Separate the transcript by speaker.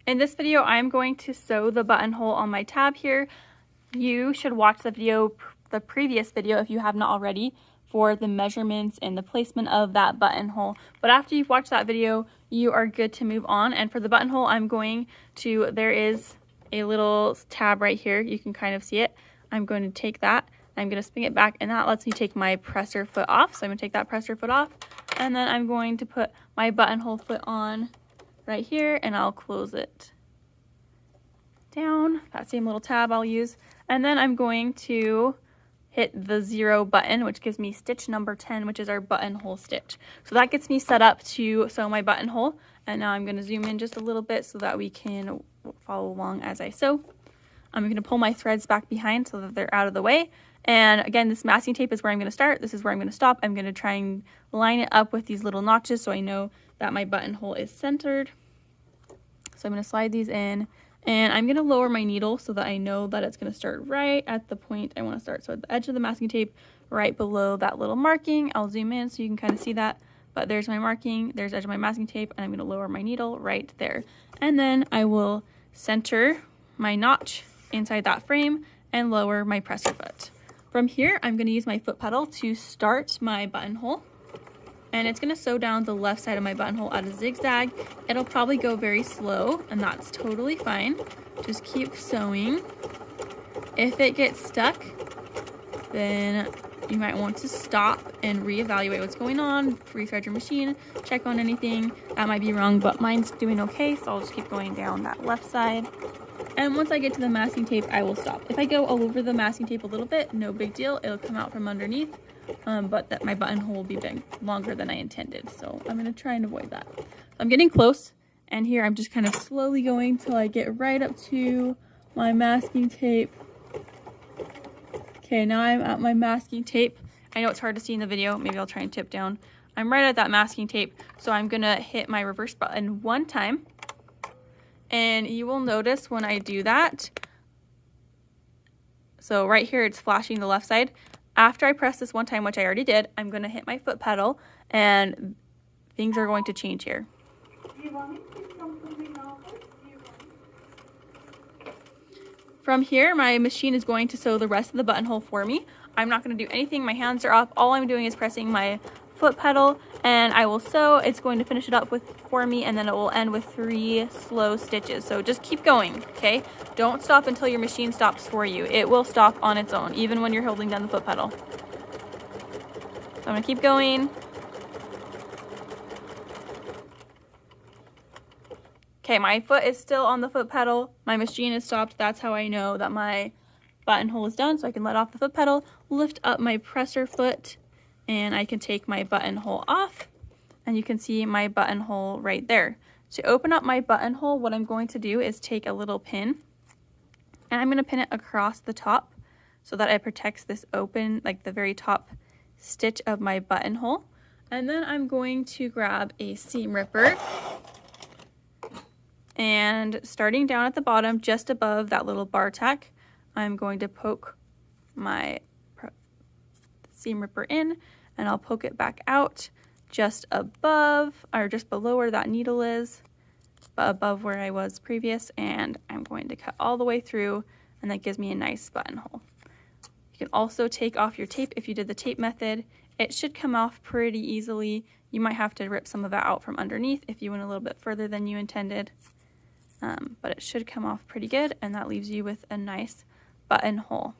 Speaker 1: In this video, I'm going to sew the buttonhole on my tab here. You should watch the previous video if you have not already, for the measurements and the placement of that buttonhole. But after you've watched that video, you are good to move on. And for the buttonhole, there is a little tab right here. You can kind of see it. I'm going to take that, I'm going to spin it back, and that lets me take my presser foot off. So I'm going to take that presser foot off, and then I'm going to put my buttonhole foot on right here, and I'll close it down. That same little tab I'll use. And then I'm going to hit the 0 button, which gives me stitch number 10, which is our buttonhole stitch. So that gets me set up to sew my buttonhole. And now I'm going to zoom in just a little bit so that we can follow along as I sew. I'm going to pull my threads back behind so that they're out of the way. And again, this masking tape is where I'm going to start. This is where I'm going to stop. I'm going to try and line it up with these little notches so I know that my buttonhole is centered. So I'm going to slide these in, and I'm going to lower my needle so that I know that it's going to start right at the point I want to start. So at the edge of the masking tape, right below that little marking. I'll zoom in so you can kind of see that. But there's my marking, there's the edge of my masking tape, and I'm going to lower my needle right there. And then I will center my notch inside that frame and lower my presser foot. From here, I'm going to use my foot pedal to start my buttonhole. And it's going to sew down the left side of my buttonhole at a zigzag. It'll probably go very slow, and that's totally fine. Just keep sewing. If it gets stuck, then you might want to stop and reevaluate what's going on, rethread your machine, check on anything that might be wrong, but mine's doing okay, so I'll just keep going down that left side. And once I get to the masking tape, I will stop. If I go all over the masking tape a little bit, no big deal, it'll come out from underneath. But that my buttonhole will be longer than I intended, so I'm going to try and avoid that. I'm getting close, and here I'm just kind of slowly going till I get right up to my masking tape. Okay, now I'm at my masking tape. I know it's hard to see in the video. Maybe I'll try and tip down. I'm right at that masking tape, so I'm going to hit my reverse button one time, and you will notice when I do that, so right here it's flashing the left side. After I press this one time, which I already did, I'm going to hit my foot pedal, and things are going to change here. From here, my machine is going to sew the rest of the buttonhole for me. I'm not going to do anything. My hands are off. All I'm doing is pressing my foot pedal, and I will sew. It's going to finish it up for me, and then it will end with 3 slow stitches. So just keep going, okay? Don't stop until your machine stops for you. It will stop on its own, even when you're holding down the foot pedal. So I'm going to keep going. Okay, my foot is still on the foot pedal. My machine is stopped. That's how I know that my buttonhole is done. So I can let off the foot pedal, lift up my presser foot, and I can take my buttonhole off, and you can see my buttonhole right there. To open up my buttonhole, what I'm going to do is take a little pin, and I'm going to pin it across the top so that it protects this open, like the very top stitch of my buttonhole. And then I'm going to grab a seam ripper, and starting down at the bottom, just above that little bar tack, I'm going to poke my seam ripper in, and I'll poke it back out just above, or just below where that needle is, but above where I was previous, and I'm going to cut all the way through, and that gives me a nice buttonhole. You can also take off your tape if you did the tape method. It should come off pretty easily. You might have to rip some of it out from underneath if you went a little bit further than you intended, but it should come off pretty good, and that leaves you with a nice buttonhole.